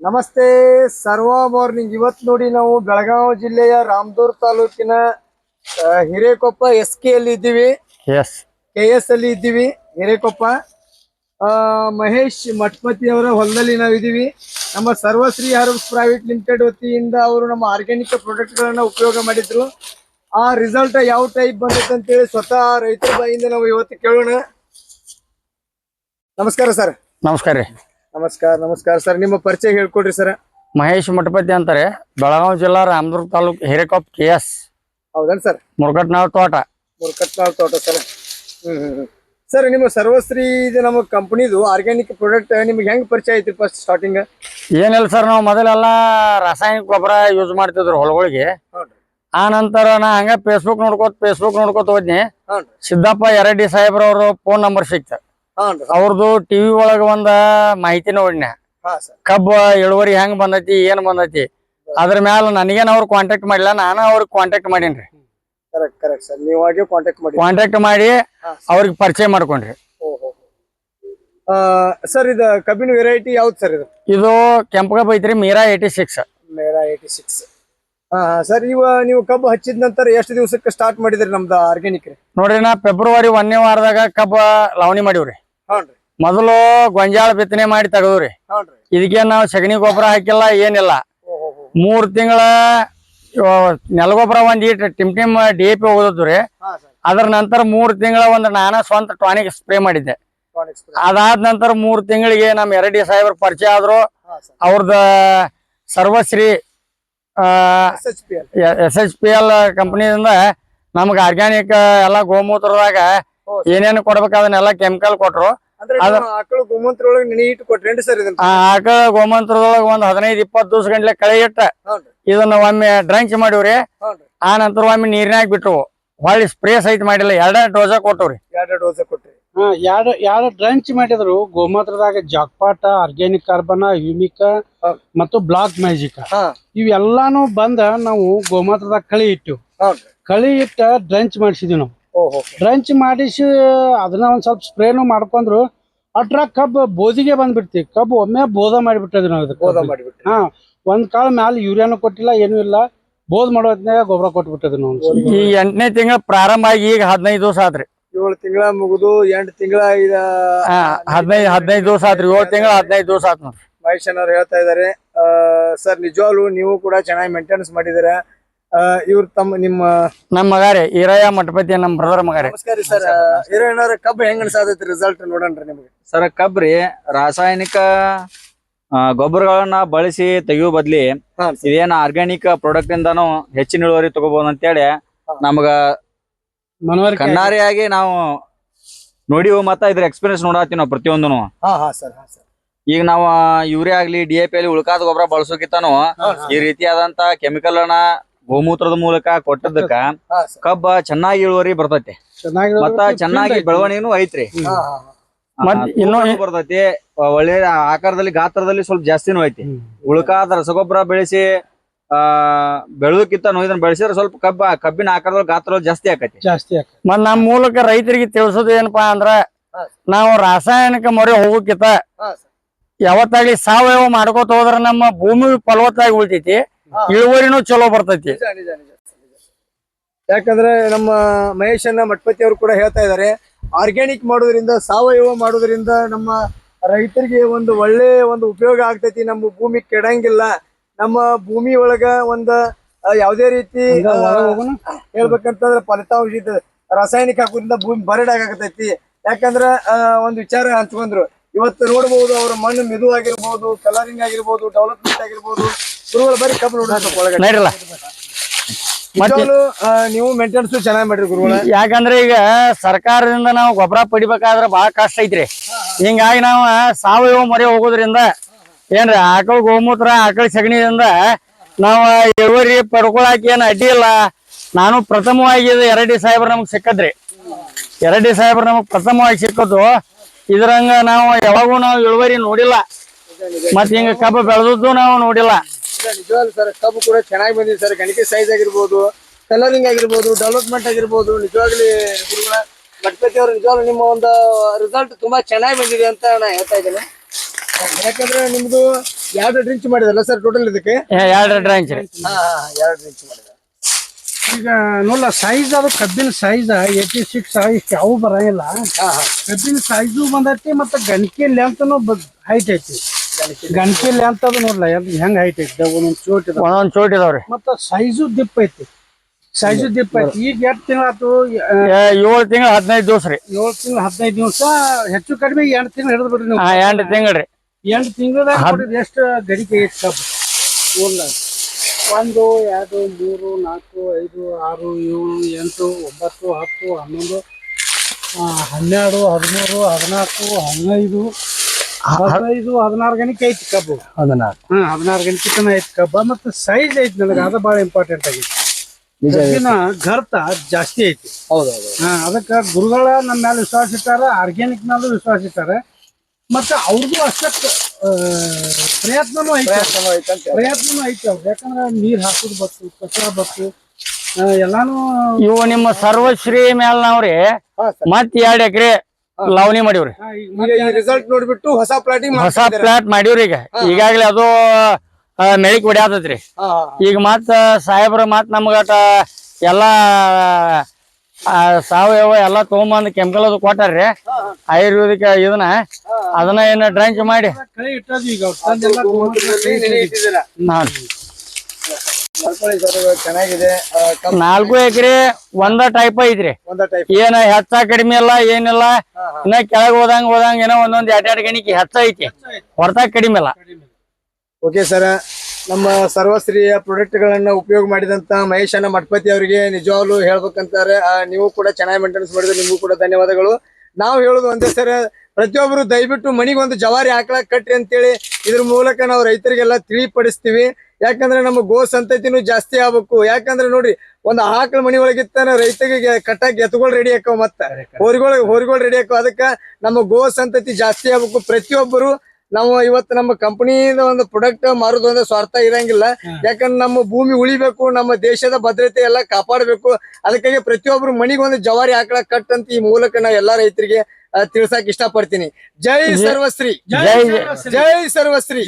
ನಮಸ್ತೆ ಸರ್ವ ಮಾರ್ನಿಂಗ್. ಇವತ್ತು ನೋಡಿ ನಾವು ಬೆಳಗಾವಿ ಜಿಲ್ಲೆಯ ರಾಮದುರ್ಗ ತಾಲೂಕಿನ ಹಿರೇಕೊಪ್ಪ SK ಅಲ್ಲಿ ಇದ್ದೀವಿ. KS ಅಲ್ಲಿ ಇದ್ದೀವಿ. ಹಿರೇಕೊಪ್ಪ ಮಹೇಶ್ ಮಠಪತಿ ಅವರ ಹೊಲದಲ್ಲಿ ನಾವಿದ್ದೀವಿ. ನಮ್ಮ ಸರ್ವಶ್ರೀ ಹರ್ಬ್ಸ್ ಪ್ರೈವೇಟ್ ಲಿಮಿಟೆಡ್ ವತಿಯಿಂದ ಅವರು ನಮ್ಮ ಆರ್ಗ್ಯಾನಿಕ್ ಪ್ರಾಡಕ್ಟ್ ಗಳನ್ನ ಉಪಯೋಗ ಮಾಡಿದ್ರು. ಆ ರಿಸಲ್ಟ್ ಯಾವ ಟೈಪ್ ಬಂದೈತೆ ಅಂತೇಳಿ ಸ್ವತಃ ರೈತರ ಬಾಯಿಂದ ನಾವು ಇವತ್ತು ಕೇಳೋಣ. ನಮಸ್ಕಾರ ಸರ್. ನಮಸ್ಕಾರ ರೀ. ನಮಸ್ಕಾರ ಸರ್. ನಿಮ್ಮ ಪರಿಚಯ ಹೇಳ್ಕೊಡ್ರಿ ಸರ್. ಮಹೇಶ್ ಮಠಪತಿ ಅಂತಾರೆ, ಬೆಳಗಾವಿ ಜಿಲ್ಲಾ ರಾಮದುರ್ಗ ತಾಲೂಕು ಹಿರೇಕೊಪ್ಪ KS. ಹೌದನ್ ಸರ್? ಮುರುಕಟ್ನಾಳ್ ತೋಟ ಸರ್. ಸರ್, ನಿಮ್ಮ ಸರ್ವಶ್ರೀ ಇದು ನಮ್ಮ ಕಂಪನಿದು ಆರ್ಗ್ಯಾನಿಕ್ ಪ್ರಾಡಕ್ಟ್ ನಿಮ್ಗೆ ಹೆಂಗ್ ಪರಿಚಯ ಐತಿ ಫಸ್ಟ್ ಸ್ಟಾರ್ಟಿಂಗ್? ಏನಿಲ್ಲ ಸರ್, ನಾವು ಮೊದಲೆಲ್ಲ ರಾಸಾಯನಿಕ ಗೊಬ್ಬರ ಯೂಸ್ ಮಾಡ್ತಿದ್ರು ಹೊಲಗಳಿಗೆ. ಆ ನಂತರ ನಾ ಹಂಗ ಫೇಸ್ಬುಕ್ ನೋಡ್ಕೋತ ಹೋದ್ನಿ. ಸಿದ್ದಪ್ಪ ಯರಡಿ ಸಾಹೇಬ್ರವ್ರ ಫೋನ್ ನಂಬರ್ ಸಿಕ್ತ. ಅವ್ರದ್ದು TV ಒಳಗ ಒಂದ ಮಾಹಿತಿ ನೋಡಿನ, ಕಬ್ಬ ಇಳುವರಿ ಹೆಂಗ್ ಬಂದೈತಿ ಏನ್ ಬಂದೈತಿ. ಅದ್ರ ಮ್ಯಾಲ ನನಗೇನ್ ಅವ್ರು ಕಾಂಟ್ಯಾಕ್ಟ್ ಮಾಡಿಲ್ಲ, ನಾನು ಅವ್ರಿಗೆ ಕಾಂಟ್ಯಾಕ್ಟ್ ಮಾಡೀನ್ರಿ. ಕಾಂಟ್ಯಾಕ್ಟ್ ಮಾಡಿ ಅವ್ರಿಗೆ ಪರಿಚಯ ಮಾಡ್ಕೊಂಡ್ರಿ. ಸರ್, ಇದು ಕಬ್ಬಿನ ವೆರೈಟಿ ಯಾವ್ದು ಸರ್? ಇದು ಕೆಂಪು ಕಬ್ಬ ಐತ್ರಿ, ಮೀರಾ 86. ಸರ್, ನೀವು ಕಬ್ಬು ಹಚ್ಚಿದ ನಂತರ ಎಷ್ಟು ದಿವಸಕ್ಕೆ ಸ್ಟಾರ್ಟ್ ಮಾಡಿದ್ರಿ ನಮ್ದು ಆರ್ಗ್ಯಾನಿಕ್? ನೋಡ್ರಿ, ನಾ ಫೆಬ್ರವರಿ 1ನೇ ವಾರದಾಗ ಕಬ್ಬ ಲಾವಣಿ ಮಾಡಿವ್ರಿ. ಮೊದಲು ಗೊಂಜಾಳ ಬಿತ್ತನೆ ಮಾಡಿ ತೆಗದ್ರಿ. ಇದಕ್ಕೆ ನಾವು ಸಗಣಿ ಗೊಬ್ಬರ ಹಾಕಿಲ್ಲ, ಏನಿಲ್ಲ. 3 ತಿಂಗಳ ನೆಲಗೊಬ್ಬರ ಒಂದ್ ಟಿಮ್ DAP ಹೋಗದ್ರಿ. ಅದ್ರ ನಂತರ 3 ತಿಂಗಳ ಒಂದು ನಾನ ಸ್ವಂತ ಟಾನಿಕ್ ಸ್ಪ್ರೇ ಮಾಡಿದ್ದೆ. ಅದಾದ ನಂತರ 3 ತಿಂಗಳಿಗೆ ನಮ್ ಯರಡಿ ಸಾಹೇಬ್ರ ಪರಿಚಯ ಆದ್ರು. ಅವ್ರದ ಸರ್ವಶ್ರೀ SHPL ಕಂಪನಿಯಿಂದ ನಮ್ಗೆ ಆರ್ಗ್ಯಾನಿಕ್ ಎಲ್ಲಾ ಗೋಮೂತ್ರದಾಗ ಏನೇನು ಕೊಡ್ಬೇಕು ಅದನ್ನೆಲ್ಲ ಕೆಮಿಕಲ್ ಕೊಟ್ರು. ಆಕಳ ಗೋಮೂತ್ರದೊಳಗೆ ನೆನೆ ಇಟ್ಟು ಕೊಟ್ರೇನ್ರಿ ಸರ್? ಆಕಳ ಗೋಮೂತ್ರದೊಳಗೆ ಒಂದ್ 15-20 ದಿವಸ ಗಂಟ್ಲೆ ಕಳೆ ಇಟ್ಟ ಇದನ್ನ ಒಮ್ಮೆ ಡ್ರಂಚ್ ಮಾಡಿವ್ರಿ. ಆ ನಂತರ ಒಮ್ಮೆ ನೀರಿನಾಗ ಬಿಟ್ರು. ಹೊಳ್ಳಿ ಸ್ಪ್ರೇ ಸಹಿತ ಮಾಡಿಲ್ಲ, 2 ಡೋಸ ಕೊಟ್ಟವ್ರಿ. 2 ಡೋಸ್ ಕೊಟ್ರಿ. ಎರಡು ಡ್ರಂಚ್ ಮಾಡಿದ್ರು. ಗೋಮಾತ್ರದಾಗ ಜಾಕ್ಪಾಟ, ಆರ್ಗ್ಯಾನಿಕ್ ಕಾರ್ಬನ್, ಹ್ಯೂಮಿಕ್ ಮತ್ತು ಬ್ಲಾಕ್ ಮ್ಯಾಜಿಕ್ ಇವೆಲ್ಲಾನು ಬಂದ ನಾವು ಗೋಮಾತ್ರದಾಗ ಕಳಿ ಇಟ್ಟ ಡ್ರಂಚ್ ಮಾಡಿಸಿದ್ವಿ. ನಾವು ಡ್ರಂಚ್ ಮಾಡಿಸಿ ಅದನ್ನ ಒಂದ್ ಸ್ವಲ್ಪ ಸ್ಪ್ರೇನು ಮಾಡ್ಕೊಂಡ್ರು. ಅಟ್ರ ಕಬ್ಬು ಬೋದಿಗೆ ಬಂದ್ಬಿಡ್ತಿ. ಕಬ್ಬು ಒಮ್ಮೆ ಬೋಧ ಮಾಡಿಬಿಟ್ಟದ್ವಿ ನಾವು. ಒಂದ್ ಕಾಳ ಮ್ಯಾಲ ಯೂರಿಯಾನು ಕೊಟ್ಟಿಲ್ಲ, ಏನು ಇಲ್ಲ. ಬೋದ್ ಮಾಡೋ ಹೊತ್ನ್ಯಾಗ ಗೊಬ್ಬರ ಕೊಟ್ಬಿಟ್ಟದ್ವಿ ನಾವು. ಈ 8ನೇ ತಿಂಗಳ ಪ್ರಾರಂಭ ಆಗಿ ಈಗ 15 ದಿವಸ ಆದ್ರಿ. 7 ತಿಂಗಳ ಮುಗಿದು 8 ತಿಂಗಳ 15 ದಿವಸ ಆತ್ರಿ. 7 ತಿಂಗಳ 15 ದಿವಸ ಆತ್ ನೋಡ್ರಿ. ಮಹೇಶ್ ಅವ್ರು ಹೇಳ್ತಾ ಇದಾರೆ. ಸರ್, ನಿಜವಾಗ್ಲು ನೀವು ಕೂಡ ಚೆನ್ನಾಗಿ ಮೇಂಟೆನೆನ್ಸ್ ಮಾಡಿದಿರ. ಇವ್ರು ನಮ್ಮ ಮಗ ರೀ, ಈರಯ್ಯ ಮಠಪತಿ, ನಮ್ಮ ಬ್ರದರ್ ಮಗ ರೀ. ನಮಸ್ಕಾರ ಸರ್. ಈರಯ್ಯನವ್ರ ಕಬ್ಬು ಹೆಂಗ್ ಅನ್ಸಾದೈತಿ ರಿಸಲ್ಟ್ ನೋಡಣ್ರಿ ನಿಮ್ಗೆ? ಸರ್, ಕಬ್ರಿ ರಾಸಾಯನಿಕ ಗೊಬ್ಬರಗಳನ್ನ ಬಳಸಿ ತೆಗಿಯೋ ಬದ್ಲಿ ಇದೇನ ಆರ್ಗ್ಯಾನಿಕ್ ಪ್ರಾಡಕ್ಟ್ ಇಂದಾನು ಹೆಚ್ಚಿನ ಇಳುವರಿ ತಗೋಬಹುದು ಅಂತೇಳಿ ನಮಗ ಕಣ್ಣಾರಿಯಾಗಿ ನಾವು ನೋಡಿವು. ಮತ್ತ ಇದ್ರ ಎಕ್ಸ್ಪೀರಿಯನ್ಸ್ ನೋಡತ್ತೀವಿ ನಾವು ಪ್ರತಿಯೊಂದನು. ಈಗ ನಾವು ಯೂರಿಯಾ ಆಗ್ಲಿ DAP ಆಗ್ಲಿ ಉಳ್ಕಾದ ಗೊಬ್ಬರ ಬಳಸೋಕಿತ್ತಾನು ಈ ರೀತಿಯಾದಂತ ಕೆಮಿಕಲ್ ಅನ್ನ ಗೋಮೂತ್ರದ ಮೂಲಕ ಕೊಟ್ಟದಕ್ಕ ಕಬ್ಬ ಚೆನ್ನಾಗಿ ಇಳುವರಿ ಬರ್ತೈತಿ. ಮತ್ತ ಚೆನ್ನಾಗಿ ಬೆಳವಣಿಗೆನು ಐತ್ರಿ. ಇನ್ನೂ ಬರ್ತೈತಿ. ಒಳ್ಳೆ ಆಕಾರದಲ್ಲಿ ಗಾತ್ರದಲ್ಲಿ ಸ್ವಲ್ಪ ಜಾಸ್ತಿನೂ ಐತಿ. ಉಳ್ಕಾದ ರಸಗೊಬ್ಬರ ಬೆಳೆಸಿ ಬೆಳೆದಕ್ಕಿಂತ ಇದನ್ನ ಬೆಳೆಸಿದ್ರೆ ಸ್ವಲ್ಪ ಕಬ್ಬಿನ ಆಕಾರದಲ್ಲಿ ಗಾತ್ರ ಜಾಸ್ತಿ ಆಕತಿ. ಮತ್ ನಮ್ಮ ಮೂಲಕ ರೈತರಿಗೆ ತಿಳಿಸೋದು ಏನಪ್ಪಾ ಅಂದ್ರ, ನಾವು ರಾಸಾಯನಿಕ ಮೊರೆ ಹೋಗಕ್ಕಿಂತ ಯಾವತ್ತಾಗ್ಲಿ ಸಾವಯವ ಮಾಡ್ಕೋತ ಹೋದ್ರ ನಮ್ಮ ಭೂಮಿ ಫಲವತ್ತಾಗಿ ಉಳಿತೈತಿ, ಇಳುವರಿನೂ ಚಲೋ ಬರ್ತೈತಿ. ಯಾಕಂದ್ರೆ ನಮ್ಮ ಮಹೇಶ್ ಮಠಪತಿ ಅವರು ಕೂಡ ಹೇಳ್ತಾ ಇದಾರೆ, ಆರ್ಗ್ಯಾನಿಕ್ ಮಾಡೋದ್ರಿಂದ, ಸಾವಯವ ಮಾಡೋದ್ರಿಂದ ನಮ್ಮ ರೈತರಿಗೆ ಒಂದು ಒಳ್ಳೆ ಒಂದು ಉಪಯೋಗ ಆಗ್ತೈತಿ. ನಮ್ಮ ಭೂಮಿ ಕೆಡಂಗಿಲ್ಲ. ನಮ್ಮ ಭೂಮಿ ಒಳಗ ಯಾವುದೇ ರೀತಿ ಹೇಳ್ಬೇಕಂತಂದ್ರೆ ಫಲಿತಾಂಶ ರಾಸಾಯನಿಕ ಹಾಕೋದ್ರಿಂದ ಭೂಮಿ ಬರಡಾಗತೈತಿ. ಯಾಕಂದ್ರ ಒಂದ್ ವಿಚಾರ ಹಂಚ್ಕೊಂಡ್ರು. ಇವತ್ತು ನೋಡ್ಬಹುದು, ಅವ್ರ ಮಣ್ಣು ಮೆದು ಆಗಿರ್ಬಹುದು, ಕಲರಿಂಗ್ ಆಗಿರ್ಬಹುದು, ಡೆವಲಪ್ಮೆಂಟ್ ಆಗಿರ್ಬಹುದು. ಗುರುಗಳು ಬರೀ ಕಬ್ಬು ನೋಡಿರಲ್ಲ. ನೀವು ಮೇಂಟೆನೆನ್ಸ್ ಚೆನ್ನಾಗಿ ಮಾಡಿರಿ ಗುರುಗಳ. ಯಾಕಂದ್ರೆ ಈಗ ಸರ್ಕಾರದಿಂದ ನಾವು ಗೊಬ್ಬರ ಪಡಿಬೇಕಾದ್ರೆ ಬಹಳ ಕಷ್ಟ ಐತ್ರಿ. ಹಿಂಗಾಗಿ ನಾವು ಸಾವಯವ ಮೊರೆ ಹೋಗೋದ್ರಿಂದ ಏನ್ರಿ, ಆಕಳ ಗೋಮೂತ್ರ, ಆಕಳ ಸಗಣಿಯಿಂದ ನಾವು ಇಳುವರಿ ಪಡ್ಕೊಳಕ್ ಏನ್ ಅಡ್ಡಿ ಇಲ್ಲ. ನಾನು ಪ್ರಥಮವಾಗಿ ಯರಡಿ ಸಾಹೇಬ್ರ ನಮಗ್ ಸಿಕ್ಕದ್ರಿ. ಯರಡಿ ಸಾಹೇಬ್ರ ನಮಗ್ ಪ್ರಥಮವಾಗಿ ಸಿಕ್ಕದ್ದು. ಇದ್ರಂಗ ನಾವು ಯಾವಾಗೂ ಇಳುವರಿ ನೋಡಿಲ್ಲ, ಮತ್ ಹಿಂಗ ಕಬ್ಬು ಬೆಳೆದದ್ದು ನಾವು ನೋಡಿಲ್ಲ. ನಿಜವಾಗ್ಲೂ ಸರ್, ಕಬ್ಬು ಕೂಡ ಚೆನ್ನಾಗಿ ಬಂದಿದೆ ಸರ್. ಗಣಿಕೆ ಸೈಜ್ ಆಗಿರ್ಬೋದು, ಕಲರಿಂಗ್ ಆಗಿರ್ಬೋದು, ಡೆವಲಪ್ಮೆಂಟ್ ಆಗಿರ್ಬೋದು. ನಿಜವಾಗ್ಲಿ ಗುರುಗಳ ಮಠಪತಿ ಅವರು ನಿಜವಾಗ್ಲೂ ನಿಮ್ಮ ಒಂದು ರಿಸಲ್ಟ್ ತುಂಬಾ ಚೆನ್ನಾಗಿ ಬಂದಿದೆ ಅಂತ ನಾ ಹೇಳ್ತಾ ಇದ್ದೇನೆ. ಯಾಕಂದ್ರೆ ನಿಮ್ದು ಎರಡು ಡ್ರಿಂಕ್ಸ್ ಮಾಡಿದಲ್ಲ ಸರ್ ಟೋಟಲ್ ಇದಕ್ಕೆ? 2 ಡ್ರಂಚ್ ರೀ. 2 ಡ್ರಿಂಕ್ಸ್ ಮಾಡಿದ. ಈಗ ನೋಡ್ಲ ಸೈಜ್ ಅದು ಕಬ್ಬಿನ ಸೈಜ್ 86 ಇಷ್ಟು ಯಾವ ಬರಂಗಿಲ್ಲ. ಕಬ್ಬಿನ ಸೈಜು ಬಂದೈತಿ ಮತ್ತೆ ಗಣಕಿ ಲೆಂತ್ನು ಹೈಟ್ ಐತಿ. ಗಣಕಿ ಲೆಂತ್ ಅದು ನೋಡ್ಲ ಹೆಂಗ್ ಹೈಟ್ ಐತಿ, ಒಂದೊಂದ್ ಚೋಟ್ ಇದಾವ, ಒಂದೊಂದ್ ಚೋಟ್ ಇದಾವ್ರಿ. ಮತ್ತ ಸೈಜು ದಿಪ್ಪ ಐತಿ. ಈಗ ಎಷ್ಟು ತಿಂಗಳಾತು? 7 ತಿಂಗಳ 15 ದಿವಸ ರೀ. 7 ತಿಂಗಳ 15 ದಿವಸ, ಹೆಚ್ಚು ಕಡಿಮೆ 8 ತಿಂಗಳು ಹಿಡಿದು ಬಿಡ್ರಿ ನೀವು. 2 ತಿಂಗಳು ರೀ. 8 ತಿಂಗಳದಾಗ ಎಷ್ಟು ಗಡಿಕೆ ಐತಿ ಕಬ್ಬು? 1 2 3 4 5 6 7 8 9 10 11 12 13 14 15 16 ಗಣಿಕೆ ಐತಿ ಕಬ್ಬು. 16 ಗಣಿಕೆ ತನ ಐತಿ ಕಬ್ಬ. ಮತ್ತೆ ಸೈಜ್ ಐತಿ, ನನಗೆ ಅದ ಬಹಳ ಇಂಪಾರ್ಟೆಂಟ್ ಆಗೈತಿ. ಕಬ್ಬಿನ ಘರ್ತ ಜಾಸ್ತಿ ಐತಿ. ಹೌದೌದು. ಅದಕ್ಕ ಗುರುಗಳ ನಮ್ಮ ಮೇಲೆ ವಿಶ್ವಾಸ ಇಟ್ಟಾರ, ಆರ್ಗ್ಯಾನಿಕ್ ಮೇಲೂ ವಿಶ್ವಾಸ ಇಟ್ಟಾರ. ಮತ್ತೆ ಅವ್ರದ್ದು ಅಷ್ಟಕ್ಕೆ ಪ್ರಯತ್ನನೂ ಐತಿ ಅವ್ರು. ಯಾಕಂದ್ರೆ ನೀರ್ ಹಾಕುದು ಬತ್ತು, ಕಸ ಬತ್ತು, ಎಲ್ಲಾನು. ಇವು ನಿಮ್ಮ ಸರ್ವಶ್ರೀ ಮೇಲ್ ನಾವ್ರಿ ಮತ್ 2 ಎಕರೆ ಲವಣಿ ಮಾಡಿವ್ರಿ. ರಿಸಲ್ಟ್ ನೋಡ್ಬಿಟ್ಟು ಹೊಸ ಪ್ಲಾಟ್ ಮಾಡಿವ್ರಿ. ಈಗಾಗ್ಲೇ ಅದು ಮೆಳಿಕ್ ಹೊಡ್ಯಾತೈತ್ರಿ. ಈಗ ಮತ್ತ ಸಾಹೇಬ್ರ ಮತ್ ನಮ್ಗಟ ಎಲ್ಲಾ ಸಾವಯವ ಎಲ್ಲಾ ತಗೊಂಬಂದ್ ಕೆಮಿಕಲ್ ಅದು ಕೊಟ್ಟಾರ್ರಿ. ಆಯುರ್ವೇದಿಕ್ ಇದನ್ನ ಅದನ್ನ ಏನ ಡ್ರಂಚ್ ಮಾಡಿ ಕೈ ಇಟ್ಟದು. ಈಗ ಚೆನ್ನಾಗಿದೆ. 4 ಎಕರೆ ಒಂದ ಟೈಪ್ ಐತ್ರಿ. ಏನ ಹೆಚ್ಚ ಕಡಿಮೆ ಇಲ್ಲ ಏನಿಲ್ಲ. ಇನ್ನ ಕೆಳಗ್ ಹೋದಂಗ ಏನೋ ಒಂದೊಂದ್ 2 ಗಣಿಕೆ ಹೆಚ್ಚ ಐತಿ, ಹೊರತಾಗ ಕಡಿಮೆ ಇಲ್ಲ. ಓಕೆ ಸರ್, ನಮ್ಮ ಸರ್ವಶ್ರೀಯ ಪ್ರಾಡಕ್ಟ್ ಗಳನ್ನ ಉಪಯೋಗ ಮಾಡಿದಂತ ಮಹೇಶ್ ಅಣ್ಣ ಮಠಪತಿ ಅವರಿಗೆ ನಿಜವಾಗ್ಲೂ ಹೇಳ್ಬೇಕಂತಾರೆ. ನೀವು ಕೂಡ ಚೆನ್ನಾಗಿ ಮೇಂಟೆನೆನ್ಸ್ ಮಾಡಿದ್ರೆ ನಿಮಗೂ ಕೂಡ ಧನ್ಯವಾದಗಳು. ನಾವು ಹೇಳೋದು ಒಂದೇ ಸರ್, ಪ್ರತಿಯೊಬ್ಬರು ದಯವಿಟ್ಟು ಮನಿಗೊಂದು ಜವಾರಿ ಆಕಳ ಕಟ್ರಿ ಅಂತೇಳಿ ಇದ್ರ ಮೂಲಕ ನಾವು ರೈತರಿಗೆಲ್ಲ ತಿಳಿಪಡಿಸ್ತೀವಿ. ಯಾಕಂದ್ರೆ ನಮ್ಮ ಗೋ ಸಂತತಿನೂ ಜಾಸ್ತಿ ಆಗ್ಬೇಕು. ಯಾಕಂದ್ರೆ ನೋಡ್ರಿ, ಒಂದು ಆಕಳ ಮನಿ ಒಳಗಿತ್ತಾನ ರೈತರಿಗೆ ಕಟ್ಟಾಕ ಎತ್ತುಗಳು ರೆಡಿ ಹಾಕವ್, ಮತ್ತೆ ಹೋರಿಗಳು ರೆಡಿ ಹಾಕವ್. ಅದಕ್ಕ ನಮ್ಮ ಗೋ ಸಂತತಿ ಜಾಸ್ತಿ ಆಗ್ಬೇಕು. ಪ್ರತಿಯೊಬ್ಬರು ನಾವು ಇವತ್ತು ನಮ್ಮ ಕಂಪನಿಯಿಂದ ಒಂದು ಪ್ರಾಡಕ್ಟ್ ಮಾರೋದು ಅಂದ್ರೆ ಸ್ವಾರ್ಥ ಇರಂಗಿಲ್ಲ. ಯಾಕಂದ್ರೆ ನಮ್ಮ ಭೂಮಿ ಉಳಿಬೇಕು, ನಮ್ಮ ದೇಶದ ಭದ್ರತೆ ಎಲ್ಲ ಕಾಪಾಡಬೇಕು. ಅದಕ್ಕಾಗಿ ಪ್ರತಿಯೊಬ್ಬರು ಮನಿಗೊಂದು ಜವಾರಿ ಆಕಳ ಕಟ್ಟಂತ ಈ ಮೂಲಕ ನಾ ಎಲ್ಲಾ ರೈತರಿಗೆ ತಿಳ್ಸಾಕ್ ಇಷ್ಟಪಡ್ತೀನಿ. ಜೈ ಸರ್ವಶ್ರೀ, ಜೈ ಸರ್ವಶ್ರೀ.